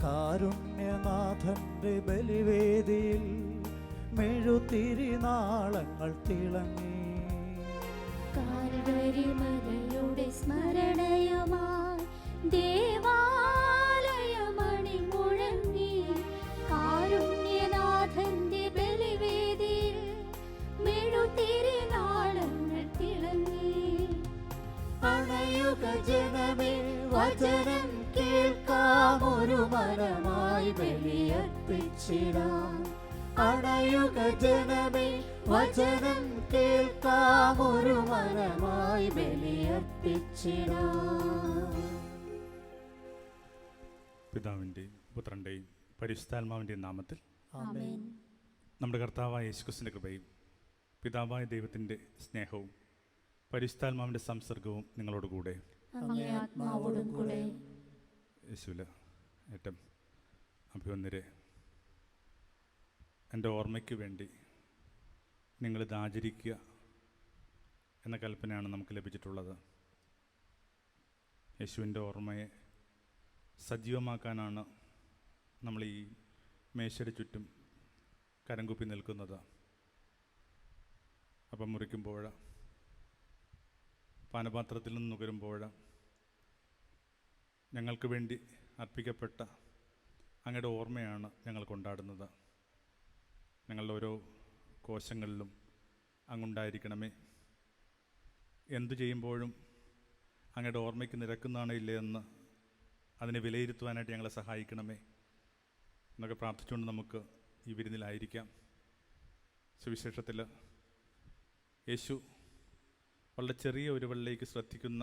കാരുണ്യനാഥന്റെ ബലിവേദിയിൽ മെഴുതിരിനാളങ്ങൾ തിളങ്ങി. കാൽവരി മലയുടെ സ്മരണയുമായി ദേവാലയമണി മുഴങ്ങി. കാരുണ്യനാഥന്റെ ബലിവേദിയിൽ മെഴുതിരിനാളങ്ങൾ തിളങ്ങി. അണയുക ജനമേ, വചനം കേൾക്കാം, ഒരു മനമായി ബലിയർപ്പിച്ചിടാം. അണയുക ജനമേ, വചനം കേൾക്കാം, ഒരു മനമായി ബലിയർപ്പിച്ചിടാം. പിതാവിൻ്റെയും പുത്രൻ്റെയും പരിശുദ്ധാത്മാവിൻ്റെയും നാമത്തിൽ ആമേൻ. നമ്മുടെ കർത്താവായ യേശുക്രിസ്തുവിൻ്റെ കൃപയും പിതാവായ ദൈവത്തിൻ്റെ സ്നേഹവും പരിശുദ്ധാത്മാവിൻ്റെ സംസർഗവും നിങ്ങളോടുകൂടെ. അങ്ങേ ആത്മാവോടും കൂടെ. യേശുവിൽ ഏറ്റവും അഭിവന്ദരെ, എൻ്റെ ഓർമ്മയ്ക്ക് വേണ്ടി നിങ്ങളിത് ആചരിക്കുക എന്ന കൽപ്പനയാണ് നമുക്ക് ലഭിച്ചിട്ടുള്ളത്. യേശുവിൻ്റെ ഓർമ്മയെ സജീവമാക്കാനാണ് നമ്മൾ ഈ മേശയുടെ ചുറ്റും കരംകുപ്പി നിൽക്കുന്നത്. അപ്പം മുറിക്കുമ്പോൾ, പാനപാത്രത്തിൽ നിന്ന് നുകരുമ്പോൾ ഞങ്ങൾക്ക് വേണ്ടി അർപ്പിക്കപ്പെട്ട അങ്ങയുടെ ഓർമ്മയാണ് ഞങ്ങൾ കൊണ്ടാടുന്നത്. ഞങ്ങളുടെ ഓരോ കോശങ്ങളിലും അങ്ങുണ്ടായിരിക്കണമേ. എന്തു ചെയ്യുമ്പോഴും അങ്ങയുടെ ഓർമ്മയ്ക്ക് നിരക്കുന്നതാണോ ഇല്ലേ എന്ന് അതിനെ വിലയിരുത്തുവാനായിട്ട് ഞങ്ങളെ സഹായിക്കണമേ എന്നൊക്കെ പ്രാർത്ഥിച്ചുകൊണ്ട് നമുക്ക് ഈ വിരുന്നിലായിരിക്കാം. സുവിശേഷത്തിൽ യേശു വളരെ ചെറിയ ഒരു വെള്ളിലേക്ക് ശ്രദ്ധിക്കുന്ന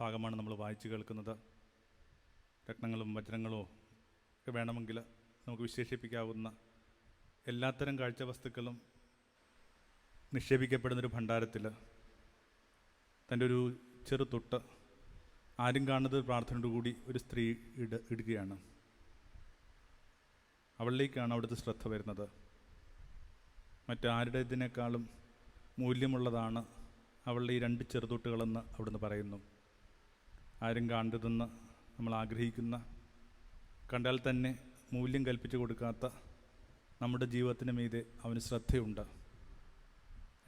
ഭാഗമാണ് നമ്മൾ വായിച്ചു കേൾക്കുന്നത്. രത്നങ്ങളും വജ്രങ്ങളോ ഒക്കെ വേണമെങ്കിൽ നമുക്ക് വിശേഷിപ്പിക്കാവുന്ന എല്ലാത്തരം കാഴ്ചവസ്തുക്കളും നിക്ഷേപിക്കപ്പെടുന്നൊരു ഭണ്ഡാരത്തിൽ തൻ്റെ ഒരു ചെറു തൊട്ട് ആരും കാണുന്നത് പ്രാർത്ഥനയോടുകൂടി ഒരു സ്ത്രീ ഇടുകയാണ്. അവളിലേക്കാണ് അവിടുത്തെ ശ്രദ്ധ വരുന്നത്. മറ്റാരുടേതിനേക്കാളും മൂല്യമുള്ളതാണ് അവളുടെ ഈ 2 ചെറുതൊട്ടുകളെന്ന് അവിടുന്ന് പറയുന്നു. ആരും കാണരുതെന്ന് നമ്മൾ ആഗ്രഹിക്കുന്ന, കണ്ടാൽ തന്നെ മൂല്യം കൽപ്പിച്ചു കൊടുക്കാത്ത നമ്മുടെ ജീവിതത്തിന് മീതെ അവന് ശ്രദ്ധയുണ്ട്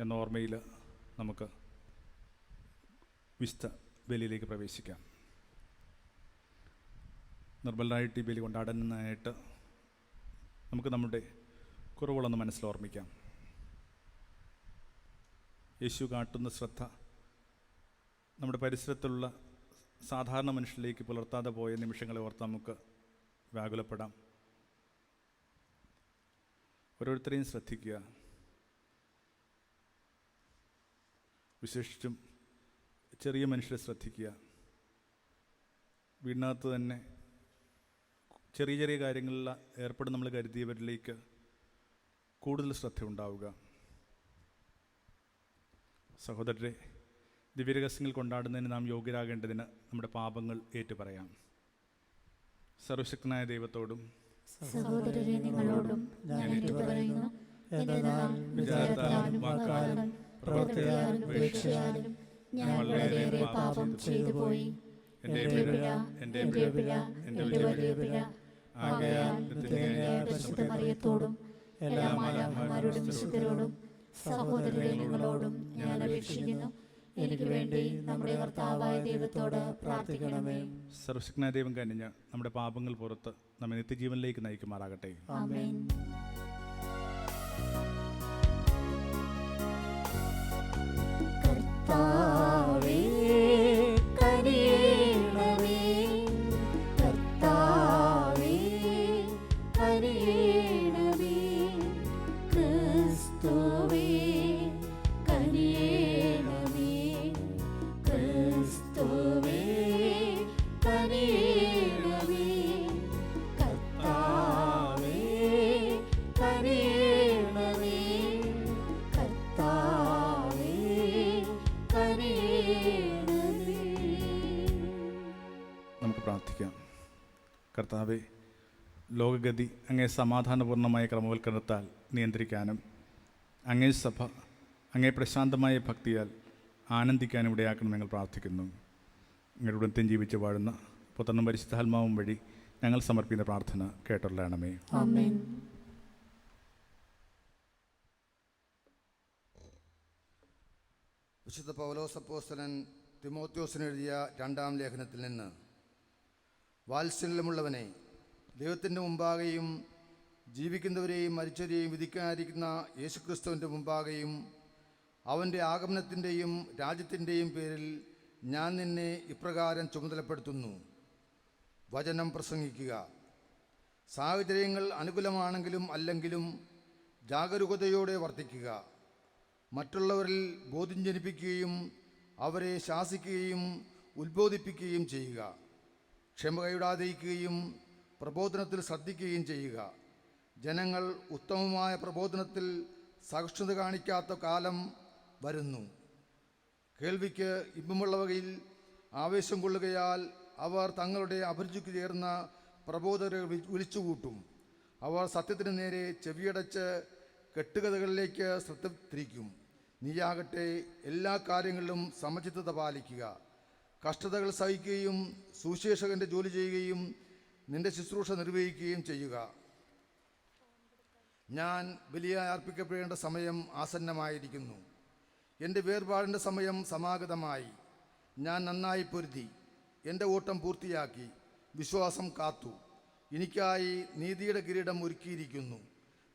എന്ന ഓർമ്മയിൽ നമുക്ക് വിശുദ്ധ ബലിയിലേക്ക് പ്രവേശിക്കാം. നിർമ്മലമായിട്ട് ഈ ബലി കൊണ്ടാടുന്നതിനായിട്ട് നമുക്ക് നമ്മുടെ കുറവുകളൊന്ന് മനസ്സിലോർമ്മിക്കാം. യേശു കാട്ടുന്ന ശ്രദ്ധ നമ്മുടെ പരിസരത്തുള്ള സാധാരണ മനുഷ്യരിലേക്ക് പുലർത്താതെ പോയ നിമിഷങ്ങളെ ഓർത്ത് നമുക്ക് വ്യാകുലപ്പെടാം. ഓരോരുത്തരെയും ശ്രദ്ധിക്കുക. വിശേഷിച്ചും ചെറിയ മനുഷ്യരെ ശ്രദ്ധിക്കുക. വീടിനകത്ത് തന്നെ ചെറിയ ചെറിയ കാര്യങ്ങളിൽ ഏർപ്പെടും നമ്മൾ കരുതിയവരിലേക്ക് കൂടുതൽ ശ്രദ്ധ ഉണ്ടാവുക. സഹോദരരെ, ദിവ്യരഹസ്യങ്ങൾ കൊണ്ടാടുന്നതിന് നാം യോഗ്യരാകേണ്ടതിന് നമ്മുടെ പാപങ്ങൾ ഏറ്റുപറയാം. സർവശക്തനായ ദൈവത്തോടും സഹോദരരെ നിങ്ങളോടും ഞാൻ ഏറ്റുപറയുന്നു. എന്തെന്നാൽ വിചാരത്താലും വാക്കാലും പ്രവൃത്തിയാലും ഉപേക്ഷയാലും ഞാൻ വളരെയേറെ പാപം ചെയ്തു പോയി. എൻ്റെ പിഴ വലിയ പിഴ. ആകയാൽ പരിശുദ്ധ മറിയത്തോടും എല്ലാ മാലാഖമാരോടും വിശുദ്ധരോടും സഹോദരരെ നിങ്ങളോടും ഞാൻ അപേക്ഷിക്കുന്നു. എനിക്ക് വേണ്ടി നമ്മുടെ കർത്താവായ ദൈവത്തോട് പ്രാർത്ഥിക്കണമേ. സർവശക്തനായ ദൈവം കനിഞ്ഞ് നമ്മുടെ പാപങ്ങൾ പുറത്ത് നമ്മെ നിത്യജീവനിലേക്ക് നയിക്കുമാറാകട്ടെ. ആമേൻ. കർത്താവേ കനിയണമേ, കർത്താവേ കനിയണമേ, ക്രിസ്തുവേ കനിയണമേ, ക്രിസ്തുവേ കനിയണമേ, കർത്താവേ കനിയണമേ, കർത്താവേ കനിയണമേ. നമുക്ക് പ്രാർത്ഥിക്കാം. കർത്താവേ, ലോകഗതി അങ്ങേ സമാധാനപൂർണ്ണമായ ക്രമവൽക്കരണത്താൽ നിയന്ത്രിക്കാനും അങ്ങേ സഭ അങ്ങേ പ്രശാന്തമായ ഭക്തിയാൽ ആനന്ദിക്കാനും ഇടയാക്കണം ഞങ്ങൾ പ്രാർത്ഥിക്കുന്നു. നിങ്ങളുടെ ഉടനത്തെയും ജീവിച്ച് വാഴുന്ന പുത്രനും പരിശുദ്ധാത്മാവും വഴി ഞങ്ങൾ സമർപ്പിക്കുന്ന പ്രാർത്ഥന കേട്ടുള്ളണമേ. ആമേൻ. വിശുദ്ധ പൗലോസ് അപ്പോസ്തലൻ തിമോത്തിയോസിന് എഴുതിയ 2-ാം ലേഖനത്തിൽ നിന്ന്: വാത്സല്യമുള്ളവനെ, ദൈവത്തിൻ്റെ മുമ്പാകെയും ജീവിക്കുന്നവരെയും മരിച്ചവരെയും വിധിക്കാനിരിക്കുന്ന യേശുക്രിസ്തുവിൻ്റെ മുമ്പാകെയും അവൻ്റെ ആഗമനത്തിൻ്റെയും രാജ്യത്തിൻ്റെയും പേരിൽ ഞാൻ നിന്നെ ഇപ്രകാരം ചുമതലപ്പെടുത്തുന്നു: വചനം പ്രസംഗിക്കുക. സാഹചര്യങ്ങൾ അനുകൂലമാണെങ്കിലും അല്ലെങ്കിലും ജാഗരൂകതയോടെ വർത്തിക്കുക. മറ്റുള്ളവരിൽ ബോധ്യം ജനിപ്പിക്കുകയും അവരെ ശാസിക്കുകയും ഉത്ബോധിപ്പിക്കുകയും ചെയ്യുക. ക്ഷമ കൈവിടാതിരിക്കുകയും പ്രബോധനത്തിൽ ശ്രദ്ധിക്കുകയും ചെയ്യുക. ജനങ്ങൾ ഉത്തമമായ പ്രബോധനത്തിൽ സഹിഷ്ണുത കാണിക്കാത്ത കാലം വരുന്നു. കേൾവിക്ക് ഇമ്പമുള്ള വകയിൽ ആവേശം കൊള്ളുകയാൽ അവർ തങ്ങളുടെ അഭിരുചിക്ക് ചേർന്ന പ്രബോധകരെ വിളിച്ചുകൂട്ടും. അവർ സത്യത്തിന് നേരെ ചെവിയടച്ച് കെട്ടുകഥകളിലേക്ക് ശ്രദ്ധ തിരിക്കും. നീയാകട്ടെ എല്ലാ കാര്യങ്ങളിലും സമചിത്തത പാലിക്കുക. കഷ്ടതകൾ സഹിക്കുകയും സുവിശേഷകൻ്റെ ജോലി ചെയ്യുകയും നിന്റെ ശുശ്രൂഷ നിർവഹിക്കുകയും ചെയ്യുക. ഞാൻ ബലിയായി അർപ്പിക്കപ്പെടേണ്ട സമയം ആസന്നമായിരിക്കുന്നു. എൻ്റെ വേർപാടിൻ്റെ സമയം സമാഗതമായി. ഞാൻ നന്നായി പൊരുതി, എൻ്റെ ഓട്ടം പൂർത്തിയാക്കി, വിശ്വാസം കാത്തു. എനിക്കായി നീതിയുടെ കിരീടം ഒരുക്കിയിരിക്കുന്നു.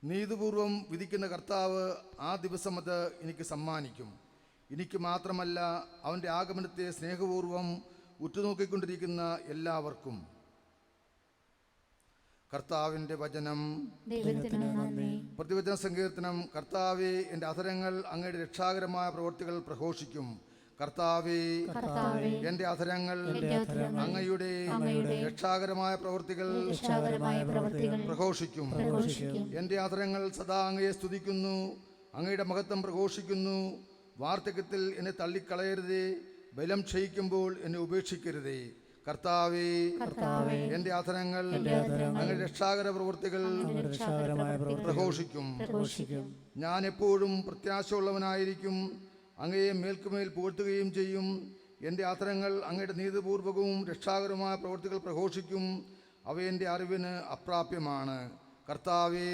നീതിപൂർവം വിധിക്കുന്ന കർത്താവ് ആ ദിവസം അത് എനിക്ക് സമ്മാനിക്കും. എനിക്ക് മാത്രമല്ല, അവൻ്റെ ആഗമനത്തെ സ്നേഹപൂർവം ഉറ്റുനോക്കിക്കൊണ്ടിരിക്കുന്ന എല്ലാവർക്കും. കർത്താവിൻ്റെ വചനം. പ്രതിവചന സങ്കീർത്തനം. കർത്താവേ, എൻ്റെ അധരങ്ങൾ അങ്ങയുടെ രക്ഷാകരമായ പ്രവൃത്തികൾ പ്രഘോഷിക്കും. കർത്താവേ, എൻ്റെ അധരങ്ങൾ അങ്ങയുടെ രക്ഷാകരമായ പ്രവൃത്തികൾ പ്രഘോഷിക്കും. എൻ്റെ അധരങ്ങൾ സദാ അങ്ങയെ സ്തുതിക്കുന്നു, അങ്ങയുടെ മഹത്വം പ്രഘോഷിക്കുന്നു. വാർദ്ധക്യത്തിൽ എന്നെ തള്ളിക്കളയരുതേ, ബലം ക്ഷയിക്കുമ്പോൾ എന്നെ ഉപേക്ഷിക്കരുതേ. കർത്താവേ, എൻ്റെ അധരങ്ങൾ അങ്ങയുടെ രക്ഷാകര പ്രവൃത്തികൾ പ്രഘോഷിക്കും. ഞാൻ എപ്പോഴും പ്രത്യാശയുള്ളവനായിരിക്കും, അങ്ങയെ മേൽക്കുമേൽ പുകഴ്ത്തുകയും ചെയ്യും. എൻ്റെ അധരങ്ങൾ അങ്ങയുടെ നീതിപൂർവകവും രക്ഷാകരമായ പ്രവൃത്തികൾ പ്രഘോഷിക്കും. അവ എൻ്റെ അറിവിന് അപ്രാപ്യമാണ്. കർത്താവേ,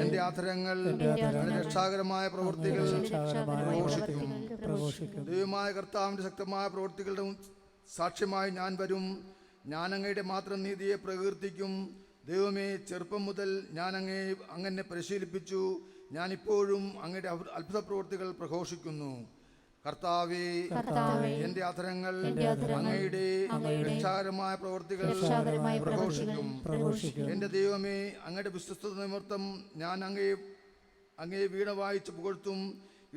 എൻ്റെ അധരങ്ങൾ അങ്ങയുടെ രക്ഷാകരമായ പ്രവൃത്തികൾ പ്രഘോഷിക്കും. ദൈവമായ കർത്താവിൻ്റെ ശക്തമായ പ്രവൃത്തികളുടെ സാക്ഷ്യമായി ഞാൻ വരും. ഞാൻ അങ്ങയുടെ മാത്രം നീതിയെ പ്രകീർത്തിക്കും. ദൈവമേ, ചെറുപ്പം മുതൽ ഞാൻ അങ്ങനെ പരിശീലിപ്പിച്ചു. ഞാനിപ്പോഴും അങ്ങയുടെ അത്ഭുത പ്രവൃത്തികൾ പ്രഘോഷിക്കുന്നു. കർത്താവേ, എൻ്റെ അധരങ്ങൾ അങ്ങയുടെ രക്ഷാകരമായ പ്രവൃത്തികൾ പ്രഘോഷിക്കും. എൻ്റെ ദൈവമേ, അങ്ങയുടെ വിശ്വസ്തത നിമിത്തം ഞാൻ അങ്ങയെ വീണ വായിച്ച് പുകഴ്ത്തും.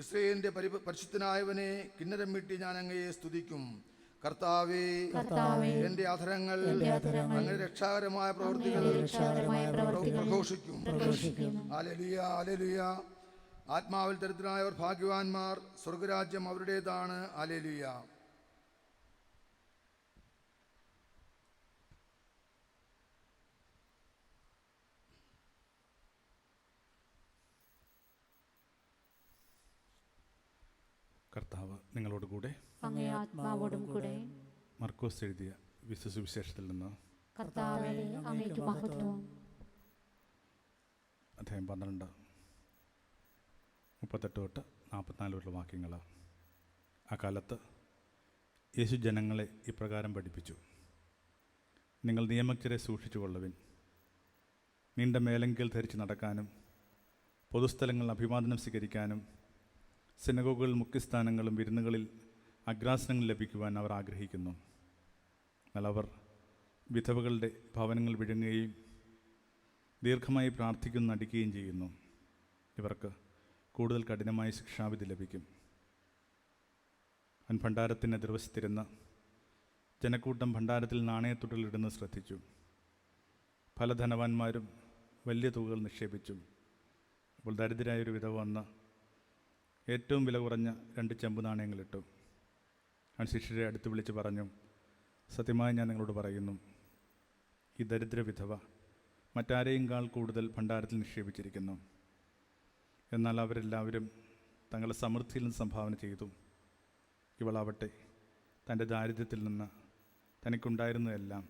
ഇസ്രായേലിൻ്റെ പരിശുദ്ധനായവനെ കിന്നരം വീട്ടി ഞാൻ അങ്ങയെ സ്തുതിക്കും. കർത്താവേ, എൻ്റെ അധരങ്ങൾ അങ്ങയുടെ രക്ഷാകരമായ പ്രവൃത്തികൾ പ്രഘോഷിക്കും. Hallelujah, hallelujah. ആത്മാവിൽ ദരിദ്രരായവർ ഭാഗ്യവാന്മാർ, സ്വർഗരാജ്യം അവരുടേതാണ്. ഹല്ലേലൂയ. കർത്താവ് നിങ്ങളോട് കൂടെ. അങ്ങേ ആത്മാവോടും കൂടെ. മർക്കോസ് എഴുതിയ വിശുവിശേഷത്തിൽ നിന്ന്. കർത്താവേ, അങ്ങേക്ക് മഹത്വം. അധ്യായം 12 38 തൊട്ട് 44 വരെയുള്ള വാക്യങ്ങൾ. ആ കാലത്ത് യേശു ജനങ്ങളെ ഇപ്രകാരം പഠിപ്പിച്ചു: നിങ്ങൾ നിയമജ്ഞരെ സൂക്ഷിച്ചു കൊള്ളുവിൻ. നീണ്ട മേലങ്കിൽ ധരിച്ച് നടക്കാനും പൊതുസ്ഥലങ്ങളിൽ അഭിവാദനം സ്വീകരിക്കാനും സിനഗോഗുകൾ മുഖ്യസ്ഥാനങ്ങളും വിരുന്നുകളിൽ അഗ്രാസനങ്ങൾ ലഭിക്കുവാൻ അവർ ആഗ്രഹിക്കുന്നു. എന്നാൽ അവർ വിധവകളുടെ ഭവനങ്ങൾ വിഴുങ്ങുകയും ദീർഘമായി പ്രാർത്ഥിക്കുന്ന നടിക്കുകയും ചെയ്യുന്നു. ഇവർക്ക് കൂടുതൽ കഠിനമായ ശിക്ഷാവിധി ലഭിക്കും. അവൻ ഭണ്ഡാരത്തിന് എതിർവശത്തിരുന്ന ജനക്കൂട്ടം ഭണ്ഡാരത്തിൽ നാണയത്തുട്ടലിടുന്നത് ശ്രദ്ധിച്ചു. പല ധനവാന്മാരും വലിയ തുകകൾ നിക്ഷേപിച്ചു. അപ്പോൾ ദരിദ്രരായൊരു വിധവ വന്ന് ഏറ്റവും വില കുറഞ്ഞ 2 ചെമ്പ് നാണയങ്ങളിട്ടു. അവൻ ശിഷ്യരെ അടുത്ത് വിളിച്ച് പറഞ്ഞു: സത്യമായി ഞാൻ നിങ്ങളോട് പറയുന്നു, ഈ ദരിദ്ര വിധവ മറ്റാരെയുംകാൾ കൂടുതൽ ഭണ്ഡാരത്തിൽ നിക്ഷേപിച്ചിരിക്കുന്നു. എന്നാൽ അവരെല്ലാവരും തങ്ങളുടെ സമൃദ്ധിയിൽ നിന്ന് സംഭാവന ചെയ്തു. ഇവളാവട്ടെ തൻ്റെ ദാരിദ്ര്യത്തിൽ നിന്ന് തനിക്കുണ്ടായിരുന്നതെല്ലാം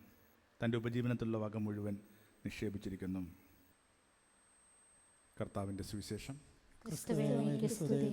തൻ്റെ ഉപജീവനത്തിലുള്ള വക മുഴുവൻ നിക്ഷേപിച്ചിരിക്കുന്നു. കർത്താവിൻ്റെ സുവിശേഷം. ക്രിസ്തുവേ അങ്ങേക്ക് സ്തുതി.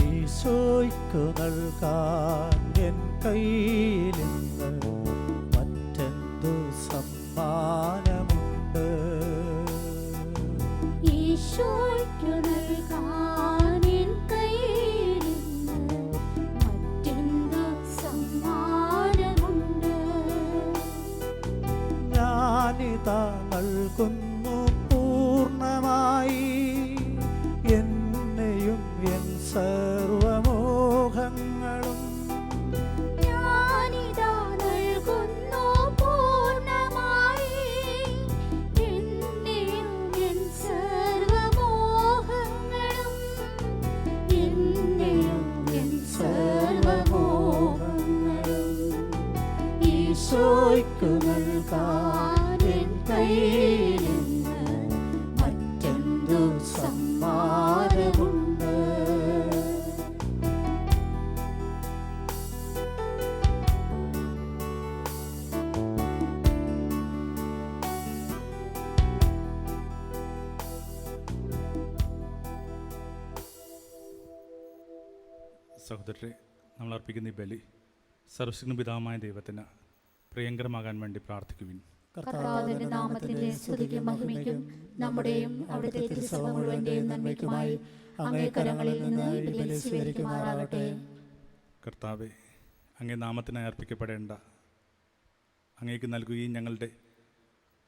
ഈശോയ്ക്കു നൽകാൻ എൻ കയ്യിലിന്ന് മറ്റെന്തു സമ്മാനമുണ്ട്? ഈശോയ്ക്കു നൽകാൻ എൻ കയ്യിലിന്ന് മറ്റെന്തു സമ്മാനമുണ്ട്? ഞാനിതാ നൽകുന്നു പൂർണ്ണമായി എന്നെയും എൻ സർവമോഹങ്ങളും. ഞാനിതാ നൽകുന്നു പൂർണ്ണമായി എന്നെയും എൻ സർവമോഹങ്ങളും. എന്നെയും എൻ സർവമോഹങ്ങളും ഈശോയ്ക്കു നൽകാൻ എൻ കയ്യിലിന്ന് മറ്റെന്തു സമ്മാനമുണ്ട്? സഹോദരരെ, നമ്മൾ അർപ്പിക്കുന്ന ഈ ബലി സർവ്വശക്തനും പിതാവായ ദൈവത്തിന് പ്രിയങ്കരമാകാൻ വേണ്ടി പ്രാർത്ഥിക്കുവിൻ. കർത്താവിന്റെ നാമത്തിന്റെ സ്തുതിക്കും മഹിമയ്ക്കും നമ്മുടെയും അവിടുത്തെ തിരുസഭ മുഴുവന്റെയും നന്മയ്ക്കുമായി അങ്ങേ കരങ്ങളിൽ നിന്ന് ഈ ബലി സ്വീകരിക്കുമാറാകട്ടെ. കർത്താവെ, അങ്ങേ നാമത്തിനായി അർപ്പിക്കപ്പെടേണ്ട അങ്ങേക്ക് നൽകുകയും ഞങ്ങളുടെ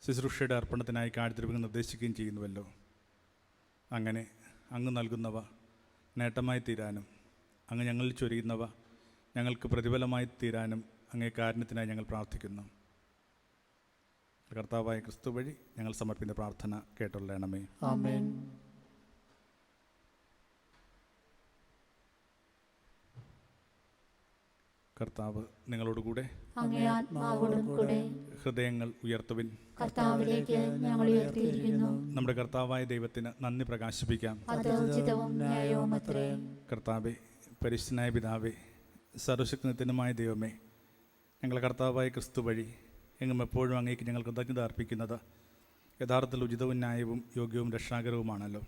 ശുശ്രൂഷയുടെ അർപ്പണത്തിനായി കാഴ്ചവെപ്പ് നിർദ്ദേശിക്കുകയും ചെയ്യുന്നുവല്ലോ. അങ്ങനെ അങ്ങ് നൽകുന്നവ നേട്ടമായി തീരാനും അങ്ങ് ഞങ്ങളിൽ ചൊരിയുന്നവ ഞങ്ങൾക്ക് പ്രതിഫലമായി തീരാനും അങ്ങേ കാരുണ്യത്തിനായി ഞങ്ങൾ പ്രാർത്ഥിക്കുന്നു. കർത്താവായ ക്രിസ്തു വഴി ഞങ്ങൾ സമർപ്പിക്കുന്ന പ്രാർത്ഥന കേട്ടുള്ളണമേ. ആമേൻ. കർത്താവ് നിങ്ങളോടുകൂടെ, അങ്ങേ ആത്മാവോടും കൂടെ. ഹൃദയങ്ങൾ ഉയർത്തുവിൻ. കർത്താവിലേക്ക് ഞങ്ങൾ ഉയർത്തിയിരിക്കുന്നു. നമ്മുടെ കർത്താവായ ദൈവത്തിന് നന്ദി പ്രകാശിപ്പിക്കാം. അത് ഉചിതവും ന്യായവുമത്രേ. കർത്താവെ, പരിശുദ്ധനായ പിതാവേ, സർവശക്തനുമായ ദൈവമേ, ഞങ്ങളുടെ കർത്താവായ ക്രിസ്തു വഴി എങ്ങും എപ്പോഴും അങ്ങേക്ക് ഞങ്ങൾ കൃതജ്ഞത അർപ്പിക്കുന്നത് യഥാർത്ഥത്തിൽ ഉചിതവും ന്യായവും യോഗ്യവും രക്ഷാകരവുമാണല്ലോ.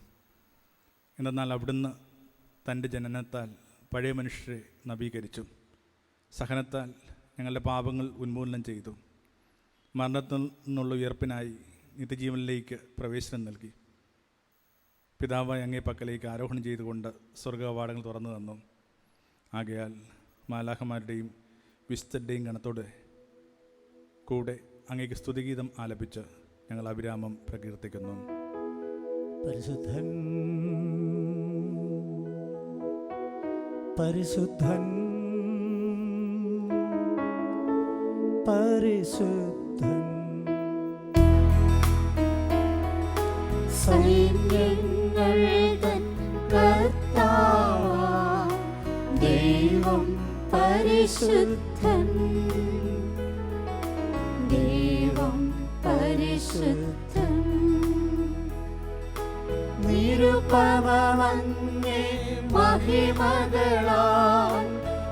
എന്തെന്നാൽ അവിടുന്ന് തൻ്റെ ജനനത്താൽ പഴയ മനുഷ്യരെ നവീകരിച്ചു, സഹനത്താൽ ഞങ്ങളുടെ പാപങ്ങൾ ഉന്മൂലനം ചെയ്തു, മരണത്തിൽ നിന്നുള്ള ഉയർപ്പിനായി നിത്യജീവനിലേക്ക് പ്രവേശനം നൽകി. പിതാവായ അങ്ങേ പക്കലേക്ക് ആരോഹണം ചെയ്തുകൊണ്ട് സ്വർഗകവാടങ്ങൾ തുറന്നു തന്നു. ആകയാൽ മാലാഖമാരുടെയും വിശുദ്ധരുടെയും ഗണത്തോടെ കൂടെ അങ്ങേക്ക് സ്തുതിഗീതം ആലപിച്ച് ഞങ്ങൾ അവിരാമം പ്രകീർത്തിക്കുന്നു. പരിശുദ്ധൻ പരിശുദ്ധൻ പരിശുദ്ധൻ, സൈന്യങ്ങൾ തൻ കർത്താവാം ദൈവം പരിശുദ്ധൻ. ദൈവം പരിശുദ്ധൻ. നിരുപമങ്ങേ മഹിമകളാൽ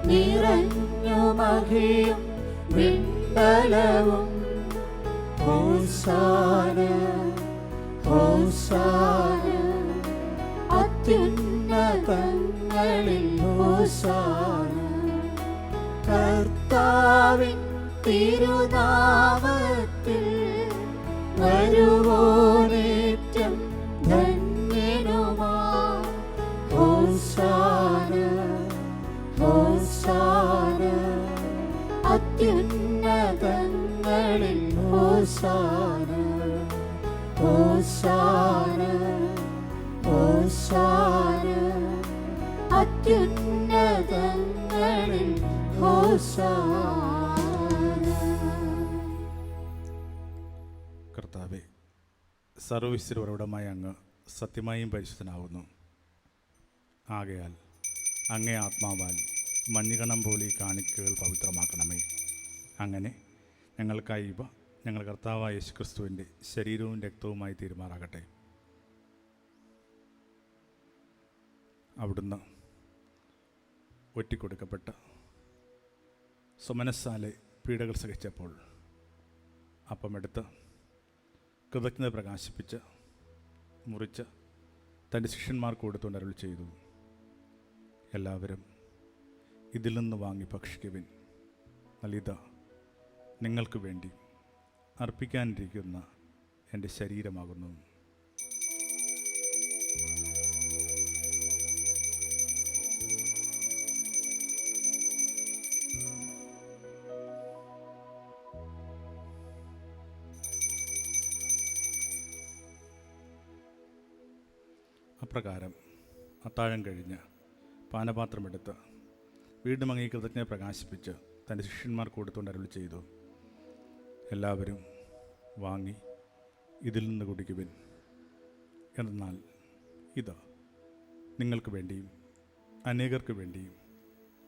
നിറഞ്ഞു മഹിയും വിണ്ടലവും. ഹോസാന ഹോസാന അത്യുന്നതങ്ങളിൽ ഹോസാന. കർത്താവിൻ തിരുനാമത്തിൽ വരുവോനേറ്റം ധന്യനുമാ. ഹോസാന ഹോസാന അത്യുന്നതങ്ങളിൽ ഹോസാന. ഹോസാന ഹോസാന അത്യുന്നതങ്ങളിൽ ഹോസാന. കർത്താവെ, സർവ്വവിശ്വരപരമായ അങ്ങ് സത്യമായും പരിശുദ്ധനാവുന്നു. ആകയാൽ അങ്ങേ ആത്മാവാൽ മഞ്ഞുകണം പോലെ ഈ കാണിക്കകൾ പവിത്രമാക്കണമേ. അങ്ങനെ ഞങ്ങൾക്കായി ഇവ ഞങ്ങൾ കർത്താവായ യേശുക്രിസ്തുവിൻ്റെ ശരീരവും രക്തവുമായി തീരുമാറാകട്ടെ. അവിടുന്ന് ഒറ്റിക്കൊടുക്കപ്പെട്ട സുമനസ്സാലെ പീഡകൾ സഹിച്ചപ്പോൾ അപ്പമെടുത്ത് കൃതജ്ഞത പ്രകാശിപ്പിച്ച് മുറിച്ച് തൻ്റെ ശിഷ്യന്മാർക്ക് കൊടുത്തുകൊണ്ട് അരുളി ചെയ്തു, എല്ലാവരും ഇതിൽ നിന്ന് വാങ്ങി ഭക്ഷിക്കുവിൻ. നല്ലിത നിങ്ങൾക്ക് വേണ്ടി അർപ്പിക്കാനിരിക്കുന്ന എൻ്റെ ശരീരമാകുന്നു. അപ്രകാരം അത്താഴം കഴിഞ്ഞ് പാനപാത്രമെടുത്ത് വീണ്ടും അങ്ങേ കൃതജ്ഞത പ്രകാശിപ്പിച്ച് തൻ്റെ ശിഷ്യന്മാർക്ക് കൊടുത്തുകൊണ്ട് അരുളി ചെയ്തു, എല്ലാവരും വാങ്ങി ഇതിൽ നിന്ന് കുടിക്കുവിൻ. എന്നാൽ ഇത് നിങ്ങൾക്ക് വേണ്ടിയും അനേകർക്ക് വേണ്ടിയും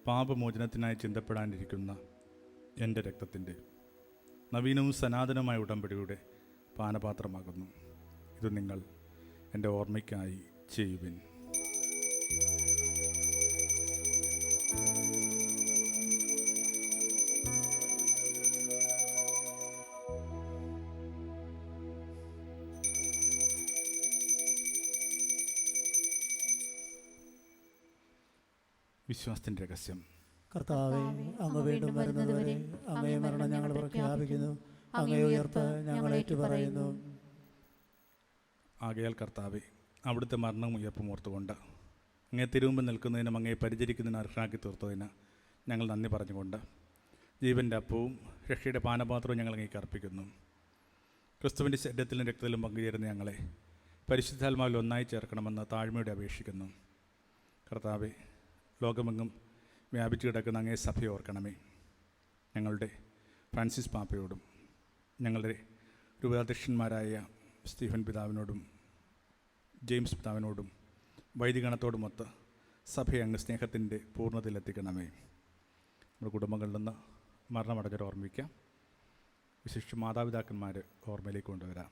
പാപമോചനത്തിനായി ചിന്തപ്പെടാനിരിക്കുന്ന എൻ്റെ രക്തത്തിൻ്റെ നവീനവും സനാതനമായ ഉടമ്പടിയുടെ പാനപാത്രമാകുന്നു. ഇത് നിങ്ങൾ എൻ്റെ ഓർമ്മയ്ക്കായി ചെയ്യുവിൻ. വിശ്വാസത്തിൻ്റെ രഹസ്യം. കർത്താവെ, അങ്ങ് വീണ്ടും വരുന്നതുവരെ അങ്ങേ മരണം ഞങ്ങൾ പ്രഖ്യാപിക്കുന്നു, അങ്ങേ ഉയർപ്പ് ഞങ്ങൾ ഏറ്റുപറയുന്നു. ആകയാൽ കർത്താവെ, അവിടുത്തെ മരണവും ഉയർപ്പും ഓർത്തുകൊണ്ട് അങ്ങേ തിരുമുമ്പിൽ നിൽക്കുന്നതിനും അങ്ങേ പരിചരിക്കുന്നതിനും അർഹനാക്കി തീർത്തതിന് ഞങ്ങൾ നന്ദി പറഞ്ഞുകൊണ്ട് ജീവൻ്റെ അപ്പവും രക്ഷയുടെ പാനപാത്രവും ഞങ്ങൾ അങ്ങേക്ക് അർപ്പിക്കുന്നു. ക്രിസ്തുവിൻ്റെ ശരീരത്തിലും രക്തത്തിലും പങ്കുചേരുന്ന ഞങ്ങളെ പരിശുദ്ധാത്മാവിൽ ഒന്നായി ചേർക്കണമെന്ന് താഴ്മയോടെ അപേക്ഷിക്കുന്നു. കർത്താവെ, ലോകമെങ്ങും വ്യാപിച്ചു കിടക്കുന്ന അങ്ങേ സഭയെ ഓർക്കണമേ. ഞങ്ങളുടെ ഫ്രാൻസിസ് പാപ്പയോടും ഞങ്ങളുടെ രൂപാധ്യക്ഷന്മാരായ സ്റ്റീഫൻ പിതാവിനോടും ജെയിംസ് പിതാവിനോടും വൈദികണത്തോടുമൊത്ത് സഭയെ അങ്ങ് സ്നേഹത്തിൻ്റെ പൂർണ്ണതയിലെത്തിക്കണമേ. നമ്മുടെ കുടുംബങ്ങളിൽ നിന്ന് മരണമടഞ്ഞവരെ ഓർമ്മിക്കാം. വിശിഷ്ട മാതാപിതാക്കന്മാർ ഓർമ്മയിലേക്ക് കൊണ്ടുവരാം.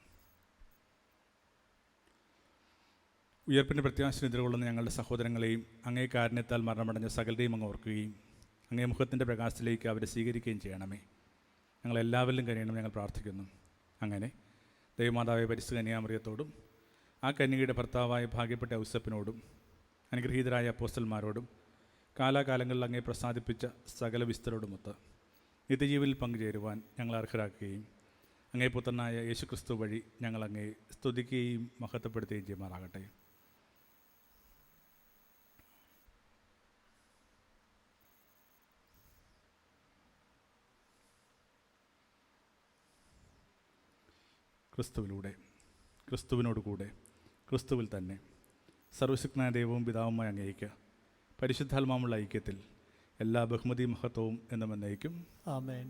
ഉയർപ്പിൻ്റെ പ്രത്യാശ നിദ്രകൊള്ളുന്ന ഞങ്ങളുടെ സഹോദരങ്ങളെയും അങ്ങേ കാരുണ്യത്താൽ മരണമടഞ്ഞ സകലരെയും അങ്ങ് ഓർക്കുകയും അങ്ങേ മുഖത്തിൻ്റെ പ്രകാശത്തിലേക്ക് അവരെ സ്വീകരിക്കുകയും ചെയ്യണമേ. ഞങ്ങളെല്ലാവരിലും കഴിയണം ഞങ്ങൾ പ്രാർത്ഥിക്കുന്നു. അങ്ങനെ ദൈവമാതാവായ പരിശുദ്ധ കന്യാമറിയത്തോടും ആ കന്യകയുടെ ഭർത്താവായ ഭാഗ്യപ്പെട്ട ഔസപ്പിനോടും അനുഗ്രഹീതരായ അപ്പോസ്തലന്മാരോടും കാലാകാലങ്ങളിൽ അങ്ങേ പ്രസാദിപ്പിച്ച സകല വിസ്തരോടുമൊത്ത് നിത്യജീവനിൽ പങ്കുചേരുവാൻ ഞങ്ങൾ അർഹരാക്കുകയും അങ്ങേ പുത്രനായ യേശുക്രിസ്തു വഴി ഞങ്ങൾ അങ്ങേ സ്തുതിക്കുകയും മഹത്വപ്പെടുത്തുകയും ചെയ്യുമാറാകട്ടെ. ക്രിസ്തുവിലൂടെ, ക്രിസ്തുവിനോടുകൂടെ, ക്രിസ്തുവിൽ തന്നെ സർവശക്തനായ ദൈവവും പിതാവുമായ അങ്ങേക്ക് പരിശുദ്ധാത്മാവുള്ള ഐക്യത്തിൽ എല്ലാ ബഹുമതിയും മഹത്വവും എന്നും എന്നേക്കും ആമേൻ.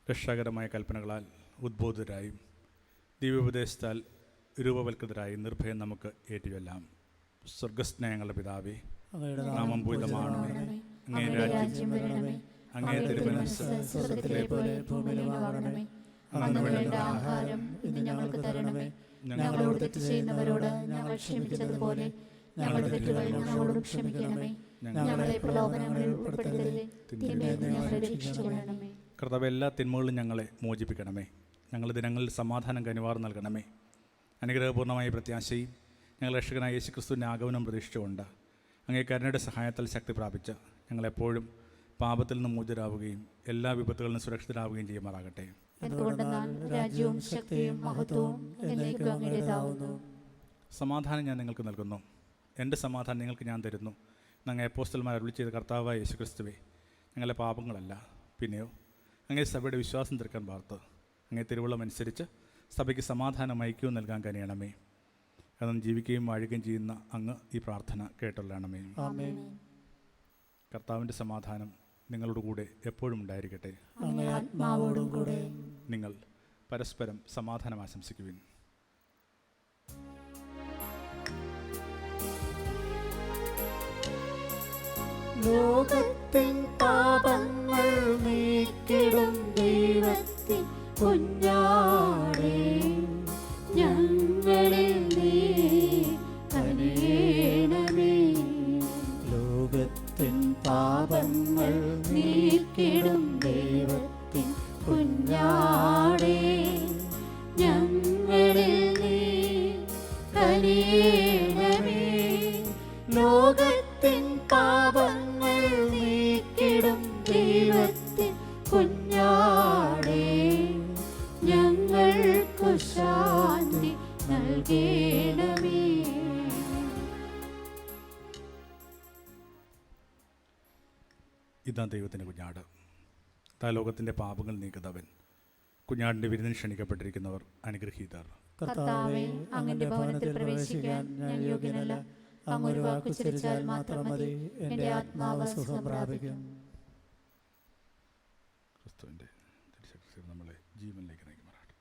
രക്ഷാകരമായ കൽപ്പനകളാൽ ഉദ്ബോധിതരായും ദിവ്യോപദേശത്താൽ രൂപവൽകൃതരായും നിർഭയം നമുക്ക് ഏറ്റുചൊല്ലാം. സ്വർഗസ്നേഹങ്ങളുടെ പിതാവേ, അങ്ങയുടെ നാമം പൂജിതമാകണമേ. അങ്ങേ രാജ്യം വരണമേ. അങ്ങേ തിരുമനസ്സ് സ്വർഗ്ഗത്തിലെ പോലെ ഭൂമിയിലുമാകണമേ. അന്നു വേണ്ട ആഹാരം ഇന്ന് ഞങ്ങൾക്ക് തരണമേ. ഞങ്ങളോട് തെറ്റ് ചെയ്യുന്നവരോട് ഞങ്ങൾ ക്ഷമിച്ചതുപോലെ ഞങ്ങളുടെ തെറ്റുകൾ ഞങ്ങളോടും ക്ഷമിക്കണമേ. ഞങ്ങളെ പ്രലോഭനങ്ങളിൽ ഉൾപ്പെടുത്തരുതേ, തിന്മയിൽ നിന്ന് ഞങ്ങളെ രക്ഷിച്ചുകൊള്ളണമേ. കർത്താവ്, എല്ലാ തിന്മകളിലും ഞങ്ങളെ മോചിപ്പിക്കണമേ. ഞങ്ങളുടെ ദിനങ്ങളിൽ സമാധാനം കനിവാർ നൽകണമേ. അനുഗ്രഹപൂർണ്ണമായ പ്രത്യാശയും ഞങ്ങൾ രക്ഷകനായ യേശുക്രിസ്തുവിൻ്റെ ആഗമനം പ്രതീക്ഷിച്ചുകൊണ്ട് അങ്ങേ കരുണയുടെ സഹായത്താൽ ശക്തി പ്രാപിച്ച് ഞങ്ങളെപ്പോഴും പാപത്തിൽ നിന്ന് മോചിതരാവുകയും എല്ലാ വിപത്തുകളിൽ നിന്ന് സുരക്ഷിതരാവുകയും ചെയ്യുമാറാകട്ടെ. എന്തുകൊണ്ടെന്നാൽ രാജ്യവും ശക്തിയും മഹത്വവും എന്നേക്കും അങ്ങയുടേതാവുന്നു. സമാധാനം ഞാൻ നിങ്ങൾക്ക് നൽകുന്നു, എൻ്റെ സമാധാനം നിങ്ങൾക്ക് ഞാൻ തരുന്നു. അങ്ങേ അപ്പോസ്തലന്മാർ അരുളി ചെയ്ത കർത്താവായ യേശുക്രിസ്തുവേ, ഞങ്ങളെ പാപങ്ങളല്ല, പിന്നെയോ അങ്ങേ സഭയുടെ വിശ്വാസം തീർക്കാൻ പാർത്ത് അങ്ങേ തിരുവള്ളം അനുസരിച്ച് സഭയ്ക്ക് സമാധാനം ഐക്യവും നൽകാൻ കഴിയണമേ. അതൊന്നും ജീവിക്കുകയും വാഴുകയും ചെയ്യുന്ന അങ്ങ് ഈ പ്രാർത്ഥന കേട്ടുള്ളണമേ. ആമേൻ. കർത്താവിൻ്റെ സമാധാനം നിങ്ങളോട് കൂടെ എപ്പോഴും ഉണ്ടായിരിക്കട്ടെ. അങ്ങേ ആത്മാവോടും കൂടെ. നിങ്ങൾ പരസ്പരം സമാധാനം ആശംസിക്കുവിൻ. ലോകത്തിൻ പാപങ്ങൾ നീക്കിടും ദൈവത്തിൻ കുഞ്ഞാടേ, ഞങ്ങളിൽ നീ കനിയണമേ. ലോകത്തിൻ പാപങ്ങൾ നീക്കിടും ദൈവത്തിൻ കുഞ്ഞാടേ, ഞങ്ങളിൽ നീ കനിയണമേ. ലോകത്തിൻ പാപങ്ങൾ നീക്കിടും ദൈവത്തിൻ കുഞ്ഞാടേ, ഞങ്ങൾക്കു ശാന്തി നൽകണമേ. ഇതാ ദൈവത്തിൻ്റെ കുഞ്ഞാട്, താ ലോകത്തിൻ്റെ പാപങ്ങൾ നീക്കുന്നവൻ. കുഞ്ഞാടിൻ്റെ വിരുന്നിന് ക്ഷണിക്കപ്പെട്ടിരിക്കുന്നവർ അനുഗ്രഹീതർ. കർത്താവേ, അങ്ങയുടെ ഭവനത്തിൽ പ്രവേശിക്കാൻ ഞാൻ യോഗ്യനല്ല. അങ്ങ് ഒരു വാക്കുച്ചരിച്ചാൽ മാത്രം മതി, എൻ്റെ ആത്മാവ് സുഖം പ്രാപിക്കും. ക്രിസ്തുവിൻ്റെ തിരുശക്തി നമ്മളെ ജീവനിലേക്ക് നയിക്കുമാറാട്ടെ.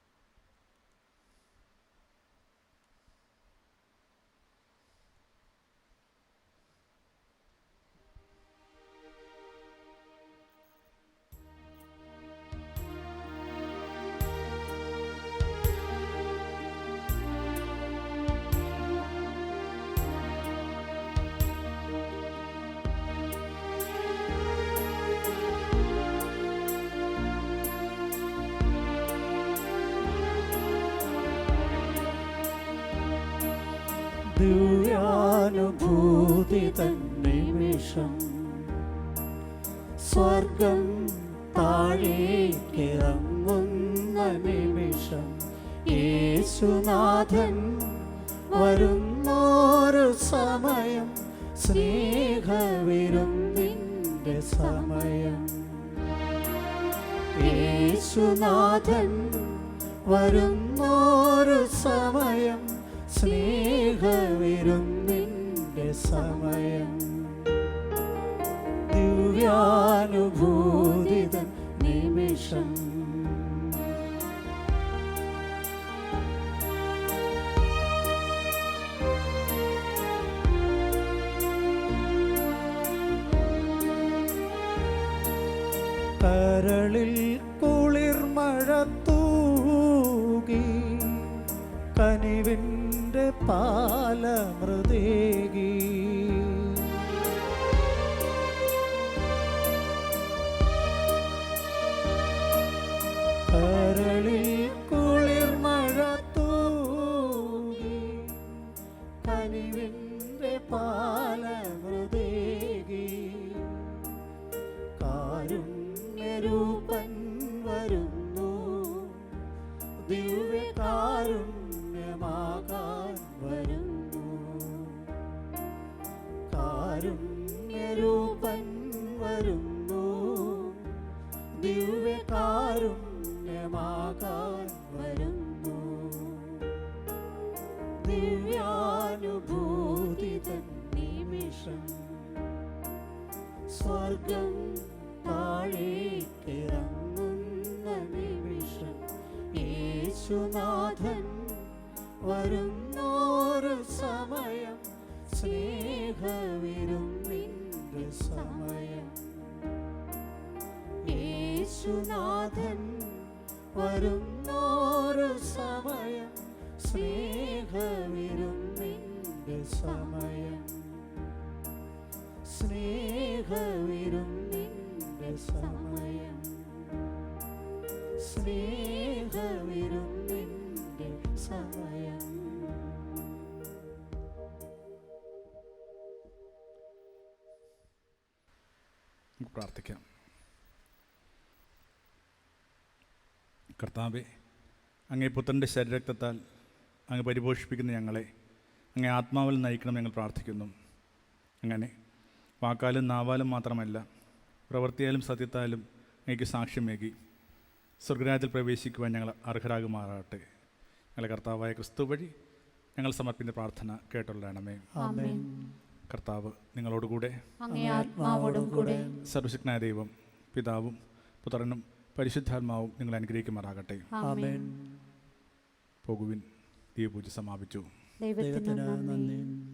ദിവ്യാനുഭൂതി തന്നിമിഷം സ്വർഗം താഴേക്കിറങ്ങുന്ന നിമിഷം, യേശുനാഥൻ വരുന്നൊരു സമയം, സ്നേഹവിരുന്നിൻ്റെ സമയം. യേശുനാഥൻ വരുന്നൊരു സമയം, സ്നേഹവിരുന്നിൻ്റെ സമയം. ദിവ്യാനുഭൂതിതൻ നിമിഷം. കരളിൽ കുളിർമഴ തൂകി, കനിവിൻ്റെ പാലമൃതേകി. കരളിൽ കുളിർമഴ തൂകി, കനിവിൻ്റെ പാലമൃതേകി. കാരുണ്യരൂപൻ വരുന്നു, ദിവ്യകാരുണ്യമാകാൻ വരുന്നു. കാരുണ്യരൂപൻ വരുന്നു, ദിവ്യകാരുണ്യമാകാൻ വരുന്നു. ദിവ്യാനുഭൂതിതൻ നിമിഷം, സ്വർഗം താഴേക്കിറങ്ങുന്ന നിമിഷം, യേശുനാഥൻ വരുന്നൊരു സമയം, സ്നേഹവിരുന്നിൻ്റെ സമയം. യേശുനാഥൻ വരുന്നൊരു സമയം, സ്നേഹവിരുന്നിൻ്റെ സമയം. സ്നേഹവിരുന്നിൻ്റെ സമയം. സ്നേഹവിരുന്നിൻ്റെ സമയം. പ്രാർത്ഥിക്കാം. കർത്താവേ, അങ്ങേ പുത്രൻ്റെ ശരീരരക്തത്താൽ അങ്ങ് പരിപോഷിപ്പിക്കുന്ന ഞങ്ങളെ അങ്ങേ ആത്മാവിൽ നയിക്കണം ഞങ്ങൾ പ്രാർത്ഥിക്കുന്നു. അങ്ങനെ വാക്കാലും നാവാലും മാത്രമല്ല, പ്രവൃത്തിയാലും സത്യത്താലും അങ്ങേക്ക് സാക്ഷ്യമേകി സ്വർഗരാജ്യത്തിൽ പ്രവേശിക്കുവാൻ ഞങ്ങൾ അർഹരാകുമാറാട്ടെ. ഞങ്ങളെ കർത്താവായ ക്രിസ്തു വഴി ഞങ്ങൾ സമർപ്പിക്കുന്ന പ്രാർത്ഥന കേട്ടുള്ളണമേ. ആമേൻ. കർത്താവ് നിങ്ങളോടുകൂടെ. അങ്ങേ ആത്മാവോടും കൂടെ. സർവശക്തനായ ദൈവം, പിതാവും പുത്രനും പരിശുദ്ധാത്മാവും നിങ്ങൾ അനുഗ്രഹിക്കുമാറാകട്ടെ. ആമേൻ. പോകുവിൻ. ഈ പൂജ സമാപിച്ചു. ദൈവത്തിന് ദൈവത്തിന് നന്ദി. നന്ദി.